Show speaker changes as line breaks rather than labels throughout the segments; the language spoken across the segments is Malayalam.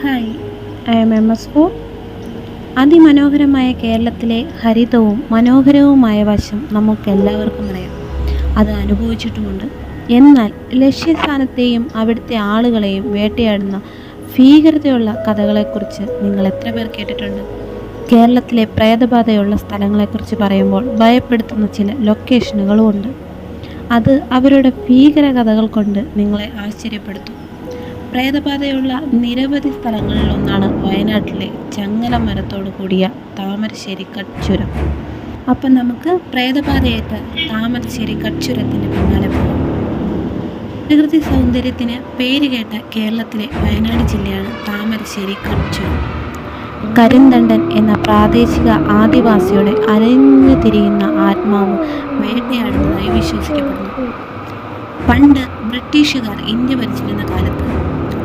Hi, I M MS4. അതിമനോഹരമായ കേരളത്തിലെ ഹരിതവും മനോഹരവുമായ വശം നമുക്കെല്ലാവർക്കും അറിയാം. അത് അനുഭവിച്ചിട്ടുമുണ്ട്. എന്നാൽ ലക്ഷ്യസ്ഥാനത്തെയും അവിടുത്തെ ആളുകളെയും വേട്ടയാടുന്ന ഭീകരതയുള്ള കഥകളെക്കുറിച്ച് നിങ്ങൾ എത്ര പേർ കേട്ടിട്ടുണ്ട്? കേരളത്തിലെ പ്രേതബാധയുള്ള സ്ഥലങ്ങളെക്കുറിച്ച് പറയുമ്പോൾ ഭയപ്പെടുത്തുന്ന ചില ലൊക്കേഷനുകളുമുണ്ട്. അത് അവരുടെ ഭീകര കഥകൾ കൊണ്ട് നിങ്ങളെ ആശ്ചര്യപ്പെടുത്തും. പ്രേതബാധയുള്ള നിരവധി സ്ഥലങ്ങളിലൊന്നാണ് വയനാട്ടിലെ ചങ്ങല മരത്തോടു കൂടിയ താമരശ്ശേരി കട്ട്ചുരം. അപ്പം നമുക്ക് പ്രേതബാധയേറ്റ താമരശ്ശേരി കട്ട്ചുരത്തിൻ്റെ പിന്നാലെ പോകാം. പ്രകൃതി സൗന്ദര്യത്തിന് പേരുകേട്ട കേരളത്തിലെ വയനാട് ജില്ലയാണ് താമരശ്ശേരി കട്ട്ചുരം. കരിന്തണ്ടൻ എന്ന പ്രാദേശിക ആദിവാസിയുടെ അലഞ്ഞു തിരിയുന്ന ആത്മാവ് വേട്ടയാടുന്നതായി വിശ്വസിക്കപ്പെടുന്നു. പണ്ട് ബ്രിട്ടീഷുകാർ ഇന്ത്യ ഭരിച്ചിരുന്ന കാലത്ത്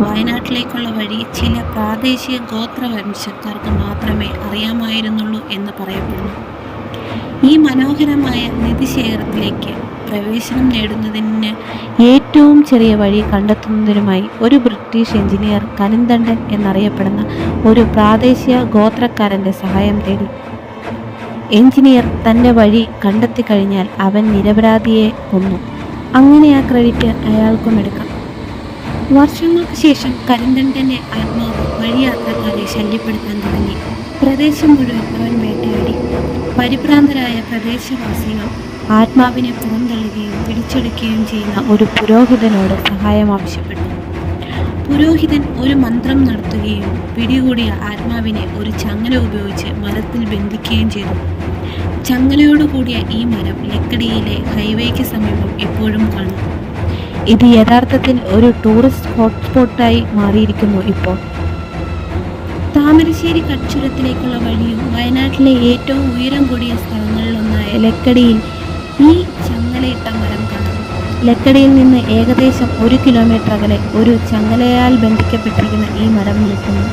വയനാട്ടിലേക്കുള്ള വഴി ചില പ്രാദേശിക ഗോത്രവംശക്കാർക്ക് മാത്രമേ അറിയാമായിരുന്നുള്ളൂ എന്ന് പറയപ്പെടുന്നു. ഈ മനോഹരമായ നിധിശേഖരത്തിലേക്ക് പ്രവേശനം നേടുന്നതിന് ഏറ്റവും ചെറിയ വഴി കണ്ടെത്തുന്നതിനുമായി ഒരു ബ്രിട്ടീഷ് എഞ്ചിനീയർ കരിന്തണ്ടൻ എന്നറിയപ്പെടുന്ന ഒരു പ്രാദേശിക ഗോത്രക്കാരൻ്റെ സഹായം തേടി. എഞ്ചിനീയർ തൻ്റെ വഴി കണ്ടെത്തി കഴിഞ്ഞാൽ അവൻ നിരപരാധിയെ കൊന്നു. അങ്ങനെ ആ ക്രെഡിറ്റ് അയാൾക്കും എടുക്കാം. വർഷങ്ങൾക്ക് ശേഷം കരിന്തണ്ടൻ്റെ ആത്മാവ് വഴിയാത്രക്കാരെ ശല്യപ്പെടുത്താൻ തുടങ്ങി. പ്രദേശം മുഴുവൻ അവൻ വേട്ടയാടി. പരിഭ്രാന്തരായ പ്രദേശവാസികൾ ആത്മാവിനെ പുറന്തള്ളുകയും പിടിച്ചെടുക്കുകയും ചെയ്യുന്ന ഒരു പുരോഹിതനോട് സഹായം ആവശ്യപ്പെട്ടു. പുരോഹിതൻ ഒരു മന്ത്രം നടത്തുകയും പിടികൂടിയ ആത്മാവിനെ ഒരു ചങ്ങല ഉപയോഗിച്ച് മരത്തിൽ ബന്ധിക്കുകയും ചെയ്തു. ചങ്ങലയോടുകൂടിയ ഈ മരം ലക്കിടിയിലെ ഹൈവേക്ക് സമീപം ഇപ്പോഴും കാണാം. ഇത് യഥാർത്ഥത്തിൽ ഒരു ടൂറിസ്റ്റ് ഹോട്ട്സ്പോട്ടായി മാറിയിരിക്കുന്നു ഇപ്പോൾ. താമരശ്ശേരി കട്ട്ചുരത്തിലേക്കുള്ള വഴിയും വയനാട്ടിലെ ഏറ്റവും ഉയരം കൂടിയ സ്ഥലങ്ങളിലൊന്നായ ലക്കിടിയിൽ ഈ ചങ്ങലയിട്ട മരം കാണുന്നു. ലക്കിടിയിൽ നിന്ന് ഏകദേശം 1 കിലോമീറ്റർ അകലെ ഒരു ചങ്ങലയാൽ ബന്ധിക്കപ്പെട്ടിരിക്കുന്ന ഈ മരം നിൽക്കുന്നു.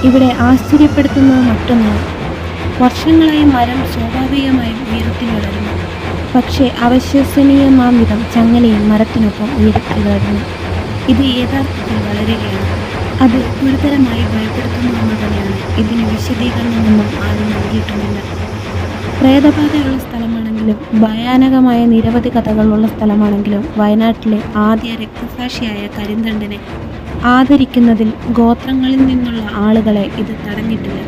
ഇവിടെ ആശ്ചര്യപ്പെടുത്തുന്നത് മറ്റൊന്നാണ്. വർഷങ്ങളായി മരം സ്വാഭാവികമായും ഉയരത്തിൽ വളരുന്നു. പക്ഷേ അവിശ്വസനീയമാം വിധം ചങ്ങലയും മരത്തിനൊപ്പം ഉയരത്തിൽ വളരുന്നു. ഇത് യഥാർത്ഥത്തിൽ വളരുകയാണ്. അത് ഗുരുതരമായി ഭയപ്പെടുത്തുന്നതെന്ന് തന്നെയാണ്. ഇതിന് വിശദീകരണമൊന്നും ആരും നൽകിയിട്ടുമില്ല. പ്രേതബാധയുള്ള സ്ഥലമാണെങ്കിലും ഭയാനകമായ നിരവധി കഥകളുള്ള സ്ഥലമാണെങ്കിലും വയനാട്ടിലെ ആദ്യ രക്തസാക്ഷിയായ കരിന്തണ്ടനെ ആദരിക്കുന്നതിൽ ഗോത്രങ്ങളിൽ നിന്നുള്ള ആളുകളെ ഇത് തടഞ്ഞിട്ടില്ല.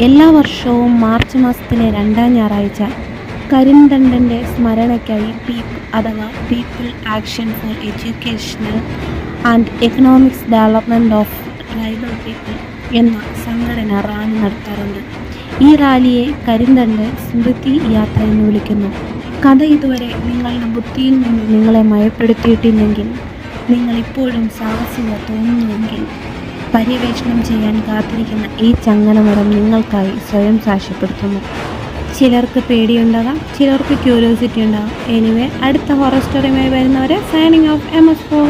എല്ലാ വർഷവും മാർച്ച് മാസത്തിലെ 2ാം ഞായറാഴ്ച കരിന്തണ്ടൻ്റെ സ്മരണയ്ക്കായി അഥവാ people action for educational and economics development of tribal people എന്ന സംഘടന റാലി നടത്താറുണ്ട്. ഈ റാലിയെ കരിന്തണ്ട് സ്മൃതി യാത്ര എന്ന് വിളിക്കുന്നു. കഥ ഇതുവരെ നിങ്ങളുടെ ബുദ്ധിയിൽ നിന്ന് നിങ്ങളെ മയപ്പെടുത്തിയിട്ടില്ലെങ്കിൽ, നിങ്ങളിപ്പോഴും സാഹസികത തോന്നുന്നുവെങ്കിൽ, പര്യവേഷണം ചെയ്യാൻ കാത്തിരിക്കുന്ന ഈ ചങ്ങലമരം നിങ്ങൾക്കായി സ്വയം സാക്ഷ്യപ്പെടുത്തുന്നു. ചിലർക്ക് പേടിയുണ്ടാകാം, ചിലർക്ക് ക്യൂരിയോസിറ്റി ഉണ്ടാകാം. എനിവേ, അടുത്ത ഹൊറർ സ്റ്റോറിയുമായി വരുന്നവരെ സൈനിങ് ഓഫ് MS4.